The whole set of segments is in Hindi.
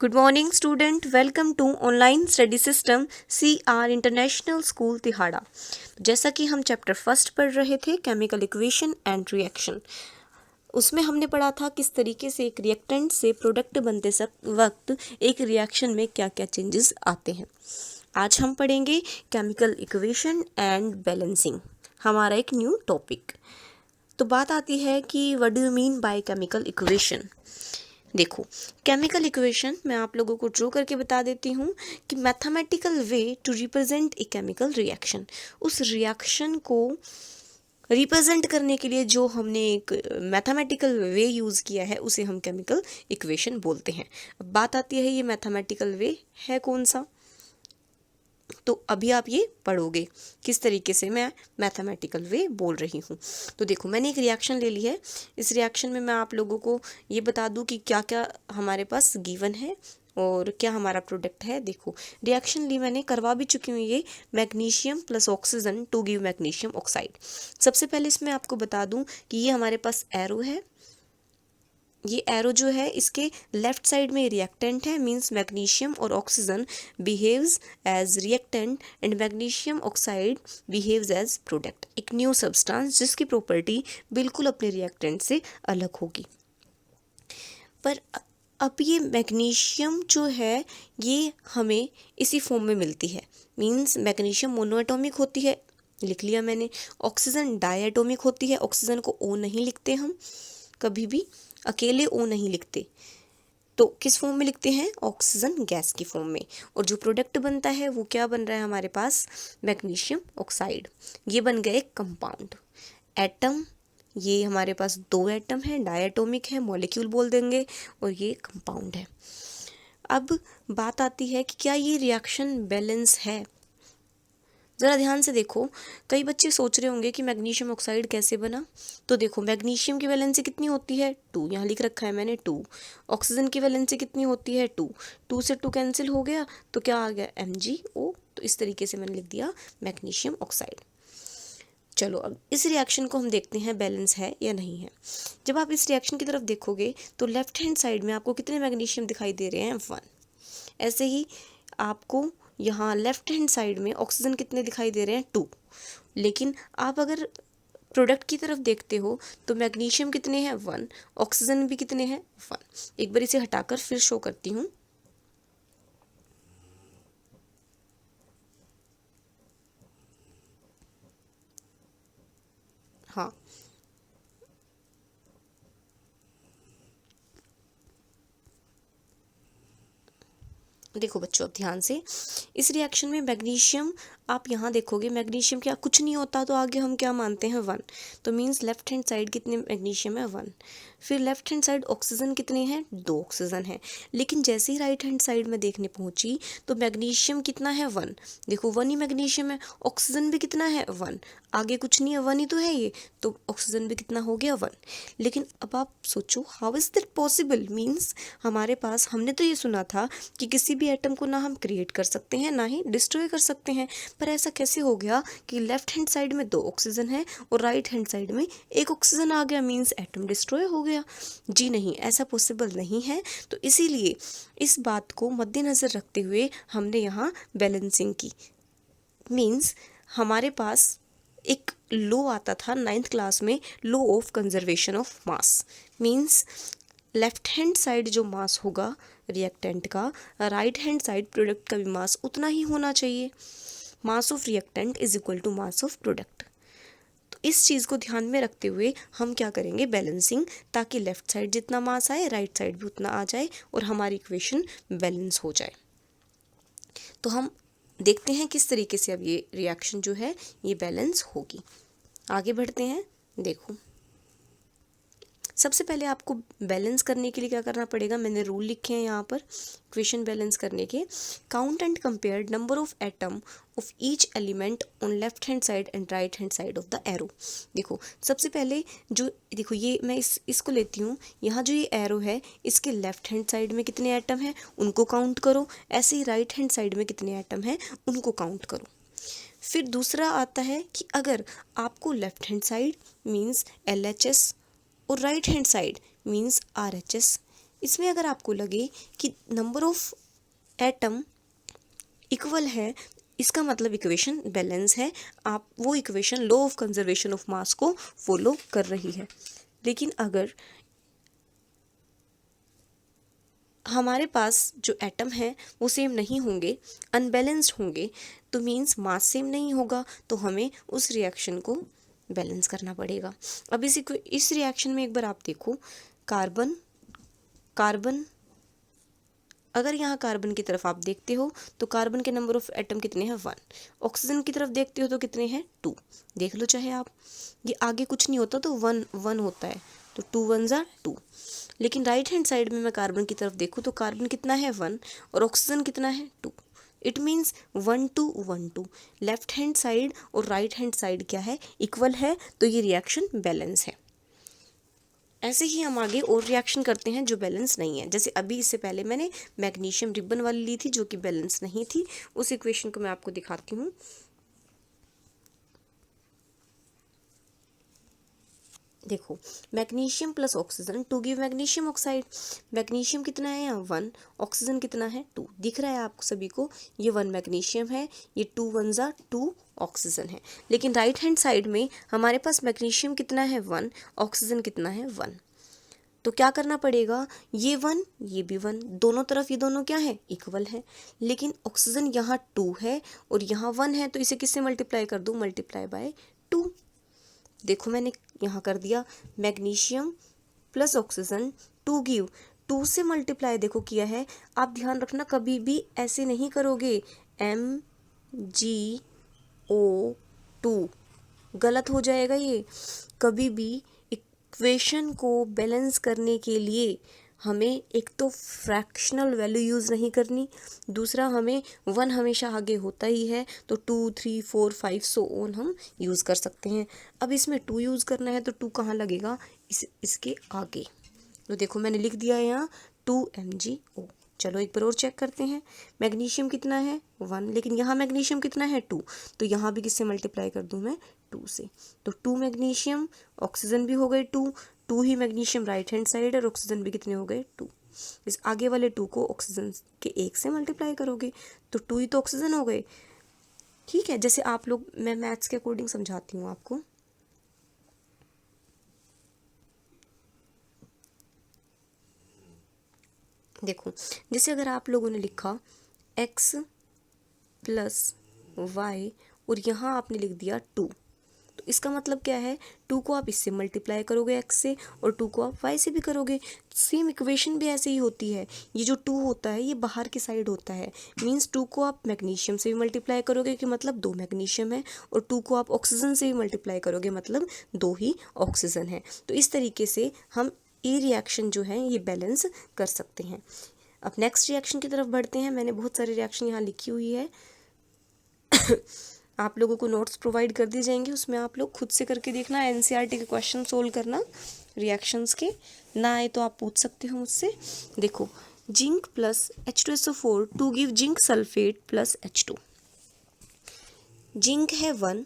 Good morning, student. Welcome to online study system CR international school Tihara. जैसा कि हम चैप्टर फर्स्ट पढ़ रहे थे केमिकल इक्वेशन एंड रिएक्शन, उसमें हमने पढ़ा था किस तरीके से एक रिएक्टेंट से प्रोडक्ट बनते वक्त एक रिएक्शन में क्या क्या चेंजेस आते हैं। आज हम पढ़ेंगे केमिकल इक्वेशन एंड बैलेंसिंग, हमारा एक न्यू टॉपिक। तो बात आती है कि what do you mean by chemical equation. देखो, केमिकल इक्वेशन मैं आप लोगों को ड्रॉ करके बता देती हूँ कि mathematical way to represent a chemical reaction. उस रिएक्शन को रिप्रेजेंट करने के लिए जो हमने एक मैथमेटिकल वे यूज़ किया है उसे हम केमिकल इक्वेशन बोलते हैं। अब बात आती है ये मैथमेटिकल वे है कौन सा, तो अभी आप ये पढ़ोगे किस तरीके से मैं मैथमेटिकल वे बोल रही हूँ। तो देखो, मैंने एक रिएक्शन ले ली है। इस रिएक्शन में मैं आप लोगों को ये बता दूँ कि क्या क्या हमारे पास गिवन है और क्या हमारा प्रोडक्ट है। देखो, रिएक्शन ली मैंने, करवा भी चुकी हूँ ये, magnesium plus oxygen to give magnesium oxide. सबसे पहले इसमें आपको बता दूँ कि ये हमारे पास एरो है। ये एरो जो है इसके लेफ्ट साइड में रिएक्टेंट है, मींस मैग्नीशियम और oxygen behaves as reactant and magnesium oxide behaves as product, एक न्यू सब्सटेंस जिसकी प्रॉपर्टी बिल्कुल अपने रिएक्टेंट से अलग होगी। पर अब ये मैग्नीशियम जो है ये हमें इसी फॉर्म में मिलती है, मींस मैग्नीशियम मोनोएटॉमिक होती है, लिख लिया मैंने। ऑक्सीजन डायएटॉमिक होती है, ऑक्सीजन को ओ नहीं लिखते हम कभी भी, अकेले ओ नहीं लिखते, तो किस फॉर्म में लिखते हैं, ऑक्सीजन गैस की फॉर्म में। और जो प्रोडक्ट बनता है वो क्या बन रहा है हमारे पास, मैग्नीशियम ऑक्साइड। ये बन गया एक कंपाउंड। एटम, ये हमारे पास दो एटम है, डायटोमिक है, मॉलिक्यूल बोल देंगे, और ये कंपाउंड है। अब बात आती है कि क्या ये रिएक्शन बैलेंस है। ज़रा ध्यान से देखो, कई बच्चे सोच रहे होंगे कि मैग्नीशियम ऑक्साइड कैसे बना। तो देखो, मैग्नीशियम की वैलेंसी कितनी होती है, 2, यहाँ लिख रखा है मैंने 2। ऑक्सीजन की वैलेंसी कितनी होती है, 2। 2 से 2 कैंसिल हो गया तो क्या आ गया, MgO। तो इस तरीके से मैंने लिख दिया मैग्नीशियम ऑक्साइड। चलो, अब इस रिएक्शन को हम देखते हैं बैलेंस है या नहीं है। जब आप इस रिएक्शन की तरफ देखोगे तो लेफ्ट हैंड साइड में आपको कितने मैग्नीशियम दिखाई दे रहे हैं, 1। ऐसे ही आपको यहाँ लेफ्ट हैंड साइड में ऑक्सीजन कितने दिखाई दे रहे हैं, 2। लेकिन आप अगर प्रोडक्ट की तरफ देखते हो तो मैग्नीशियम कितने हैं, 1, ऑक्सीजन भी कितने हैं, 1। एक बार इसे हटाकर फिर शो करती हूँ। हाँ, देखो बच्चों, अब ध्यान से, इस रिएक्शन में मैग्नीशियम, आप यहाँ देखोगे मैग्नीशियम क्या कुछ नहीं होता, तो आगे हम क्या मानते हैं, 1। तो मीन्स लेफ्ट हैंड साइड कितने मैग्नीशियम है, 1। फिर लेफ्ट हैंड साइड ऑक्सीजन कितने हैं, 2 ऑक्सीजन है। लेकिन जैसे ही राइट हैंड साइड में देखने पहुंची तो मैग्नीशियम कितना है, 1। देखो, 1 ही मैग्नीशियम है, ऑक्सीजन भी कितना है, 1। आगे कुछ नहीं है, 1 ही तो है ये, तो ऑक्सीजन भी कितना हो गया, 1। लेकिन अब आप सोचो, how is that possible, means हमारे पास, हमने तो ये सुना था कि किसी भी एटम को ना हम क्रिएट कर सकते हैं ना ही डिस्ट्रॉय कर सकते हैं, पर ऐसा कैसे हो गया कि लेफ्ट हैंड साइड में 2 ऑक्सीजन है और राइट हैंड साइड में 1 ऑक्सीजन आ गया, मीन्स एटम डिस्ट्रॉय हो गया। जी नहीं, ऐसा पॉसिबल नहीं है। तो इसीलिए इस बात को मद्देनज़र रखते हुए हमने यहाँ बैलेंसिंग की। मीन्स हमारे पास एक लॉ आता था 9th क्लास में, law of conservation of mass. Means left hand side जो मास होगा रिएक्टेंट का, राइट हैंड साइड प्रोडक्ट का भी मास उतना ही होना चाहिए। Mass of reactant is equal to mass of product. तो इस चीज़ को ध्यान में रखते हुए हम क्या करेंगे, बैलेंसिंग, ताकि लेफ्ट साइड जितना मास आए राइट साइड भी उतना आ जाए और हमारी इक्वेशन बैलेंस हो जाए। तो हम देखते हैं किस तरीके से अब ये रिएक्शन जो है ये बैलेंस होगी। आगे बढ़ते हैं। देखो, सबसे पहले आपको बैलेंस करने के लिए क्या करना पड़ेगा, मैंने रूल लिखे हैं यहाँ पर इक्वेशन बैलेंस करने के। Count and compare number of atom of each element on left hand side and right hand side of the arrow. देखो, सबसे पहले जो, देखो ये मैं इसको लेती हूँ, यहाँ जो ये एरो है इसके लेफ्ट हैंड साइड में कितने एटम हैं उनको काउंट करो, ऐसे ही राइट हैंड साइड में कितने एटम हैं उनको काउंट करो। फिर दूसरा आता है कि अगर आपको left hand side means LHS और right hand side means RHS, इसमें अगर आपको लगे कि नंबर ऑफ एटम इक्वल है, इसका मतलब इक्वेशन बैलेंस है, आप वो equation law of conservation of mass को फॉलो कर रही है। लेकिन अगर हमारे पास जो एटम है वो सेम नहीं होंगे, अनबैलेंस्ड होंगे, तो मीन्स मास सेम नहीं होगा, तो हमें उस रिएक्शन को बैलेंस करना पड़ेगा। अब इस रिएक्शन में एक बार आप देखो, कार्बन कार्बन अगर यहाँ कार्बन की तरफ आप देखते हो तो कार्बन के नंबर ऑफ एटम कितने हैं 1, ऑक्सीजन की तरफ देखते हो तो कितने हैं 2, देख लो चाहे आप, ये आगे कुछ नहीं होता तो 1 1 होता है, तो 2 1 ज़ा 2। लेकिन राइट हैंड साइड में मैं कार्बन की तरफ देखूँ तो कार्बन कितना है 1 और ऑक्सीजन कितना है 2, it means 1 2 1 2, left hand side और राइट हैंड साइड क्या है, इक्वल है, तो ये रिएक्शन बैलेंस है। ऐसे ही हम आगे और रिएक्शन करते हैं जो बैलेंस नहीं है। जैसे अभी इससे पहले मैंने मैग्नीशियम रिबन वाली ली थी जो कि बैलेंस नहीं थी, उस इक्वेशन को मैं आपको दिखाती हूँ। देखो, magnesium plus oxygen to give magnesium oxide. Magnesium कितना है यहाँ 1, ऑक्सीजन कितना है 2, दिख रहा है आपको सभी को, ये 1 मैग्नीशियम है, ये 2 1 ज़ा 2 ऑक्सीजन है। लेकिन राइट हैंड साइड में हमारे पास मैग्नीशियम कितना है 1, ऑक्सीजन कितना है 1, तो क्या करना पड़ेगा, ये 1 ये भी 1, दोनों तरफ ये दोनों क्या है, इक्वल है। लेकिन ऑक्सीजन यहाँ 2 है और यहाँ 1 है, तो इसे किससे मल्टीप्लाई कर दूँ, मल्टीप्लाई बाय 2। देखो मैंने यहाँ कर दिया, magnesium plus oxygen to give, 2 से मल्टीप्लाई देखो किया है। आप ध्यान रखना कभी भी ऐसे नहीं करोगे MgO2, गलत हो जाएगा ये। कभी भी इक्वेशन को बैलेंस करने के लिए हमें एक तो फ्रैक्शनल वैल्यू यूज़ नहीं करनी, दूसरा हमें 1 हमेशा आगे होता ही है, तो 2 3 4 5 सो ऑन हम यूज़ कर सकते हैं। अब इसमें 2 यूज़ करना है तो 2 कहाँ लगेगा, इसके आगे, तो देखो मैंने लिख दिया है यहाँ 2MgO। चलो एक बार और चेक करते हैं, मैग्नीशियम कितना है 1, लेकिन यहाँ मैग्नीशियम कितना है 2, तो यहाँ भी किससे मल्टीप्लाई कर दूँ मैं 2 से, तो 2 मैग्नीशियम, ऑक्सीजन भी हो गए 2 ही मैग्नीशियम राइट हैंड साइड और ऑक्सीजन भी कितने हो गए 2। इस आगे वाले 2 को ऑक्सीजन के 1 से मल्टीप्लाई करोगे तो 2 ही तो ऑक्सीजन हो गए। ठीक है, जैसे आप लोग, मैं मैथ्स के अकॉर्डिंग समझाती हूँ आपको। देखो, जैसे अगर आप लोगों ने लिखा x प्लस वाई और यहाँ आपने लिख दिया 2, तो इसका मतलब क्या है, 2 को आप इससे मल्टीप्लाई करोगे x से और 2 को आप y से भी करोगे। सेम इक्वेशन भी ऐसे ही होती है, ये जो 2 होता है ये बाहर की साइड होता है, मीन्स 2 को आप मैग्नीशियम से भी मल्टीप्लाई करोगे कि मतलब 2 मैग्नीशियम है, और 2 को आप ऑक्सीजन से भी मल्टीप्लाई करोगे मतलब 2 ही ऑक्सीजन है। तो इस तरीके से हम ये रिएक्शन जो है ये बैलेंस कर सकते हैं। अब नेक्स्ट रिएक्शन की तरफ बढ़ते हैं। मैंने बहुत सारे रिएक्शन यहाँ लिखी हुई है आप लोगों को नोट्स प्रोवाइड कर दिए जाएंगे, उसमें आप लोग खुद से करके देखना, एनसीईआरटी के क्वेश्चन सोल्व करना रिएक्शंस के, ना आए तो आप पूछ सकते हो मुझसे। देखो, zinc plus H2SO4 to give zinc sulphate plus H2। Zinc है 1,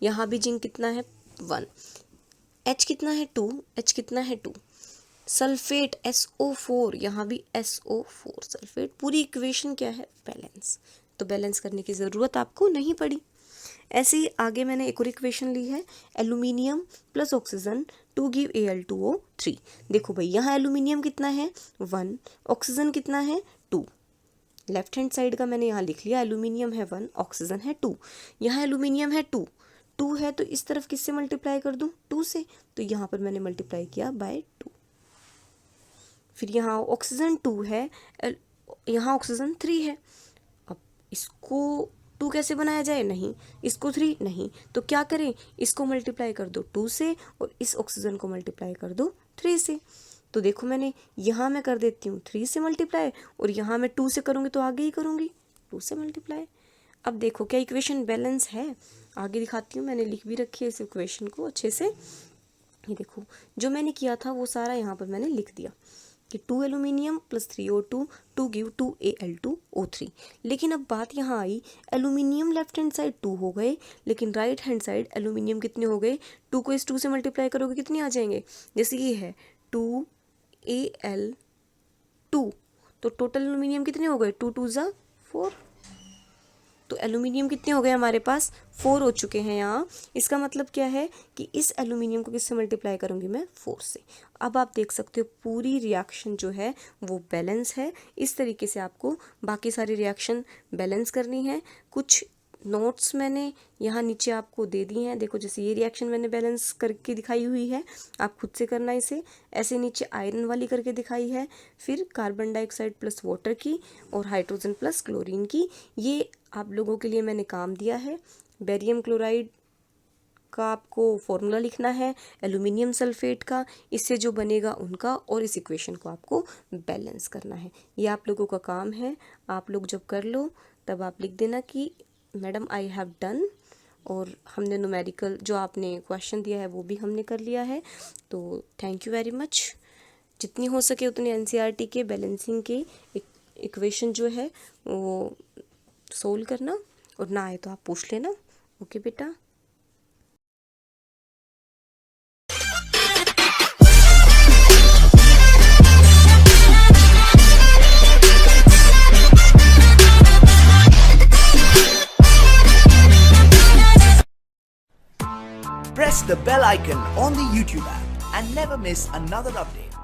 यहाँ भी जिंक कितना है 1, H कितना है 2, H कितना है 2, सल्फेट SO4, यहाँ भी SO4 सल्फेट। पूरी इक्वेशन क्या है, बैलेंस, तो बैलेंस करने की ज़रूरत आपको नहीं पड़ी। ऐसे ही आगे मैंने एक और इक्वेशन ली है, aluminium plus oxygen to give Al2O3। देखो भाई, यहाँ एल्यूमिनियम कितना है 1, ऑक्सीजन कितना है 2, लेफ्ट हैंड साइड का मैंने यहाँ लिख लिया, एल्यूमिनियम है 1, ऑक्सीजन है 2, यहाँ एल्यूमिनियम है 2 है, तो इस तरफ किससे मल्टीप्लाई कर दूँ 2 से, तो यहाँ पर मैंने मल्टीप्लाई किया बाय 2। फिर यहाँ ऑक्सीजन 2 है, यहाँ ऑक्सीजन 3 है। अब इसको 2 कैसे बनाया जाए, नहीं, इसको 3 नहीं, तो क्या करें, इसको मल्टीप्लाई कर दो 2 से और इस ऑक्सीजन को मल्टीप्लाई कर दो 3 से। तो देखो मैंने यहाँ मैं कर देती हूँ 3 से मल्टीप्लाई और यहाँ मैं 2 से करूँगी तो आगे ही करूँगी 2 से मल्टीप्लाई। अब देखो क्या इक्वेशन बैलेंस है, आगे दिखाती हूँ, मैंने लिख भी रखी है इस इक्वेशन को अच्छे से। ये देखो, जो मैंने किया था वो सारा यहाँ पर मैंने लिख दिया कि 2 aluminium plus 3O2 to give 2Al2O3। लेकिन अब बात यहाँ आई, एल्यूमिनियम लेफ्ट हैंड साइड 2 हो गए, लेकिन राइट हैंड साइड एल्यूमिनियम कितने हो गए, 2 को इस 2 से मल्टीप्लाई करोगे कितने आ जाएंगे, जैसे ये है 2 Al2, तो टोटल एल्यूमिनियम कितने हो गए, 2 2 ज़ा 4। तो एल्यूमिनियम कितने हो गए हमारे पास, 4 हो चुके हैं यहाँ। इसका मतलब क्या है कि इस एल्यूमिनियम को किससे मल्टीप्लाई करूँगी मैं, 4 से। अब आप देख सकते हो पूरी रिएक्शन जो है वो बैलेंस है। इस तरीके से आपको बाकी सारी रिएक्शन बैलेंस करनी है। कुछ नोट्स मैंने यहाँ नीचे आपको दे दी हैं। देखो जैसे ये रिएक्शन मैंने बैलेंस करके दिखाई हुई है, आप खुद से करना इसे। ऐसे नीचे आयरन वाली करके दिखाई है, फिर कार्बन डाइऑक्साइड प्लस वाटर की और हाइड्रोजन प्लस क्लोरीन की। ये आप लोगों के लिए मैंने काम दिया है। बेरियम क्लोराइड का आपको फॉर्मूला लिखना है, एल्यूमिनियम सल्फेट का, इससे जो बनेगा उनका, और इस इक्वेशन को आपको बैलेंस करना है। ये आप लोगों का काम है। आप लोग जब कर लो तब आप लिख देना कि मैडम आई हैव डन, और हमने न्यूमेरिकल जो आपने क्वेश्चन दिया है वो भी हमने कर लिया है। तो थैंक यू वेरी मच। जितनी हो सके उतनी एनसीईआरटी के बैलेंसिंग के इक्वेशन जो है वो सोल्व करना, और ना आए तो आप पूछ लेना। ओके बेटा। Press the bell icon on the YouTube app and never miss another update.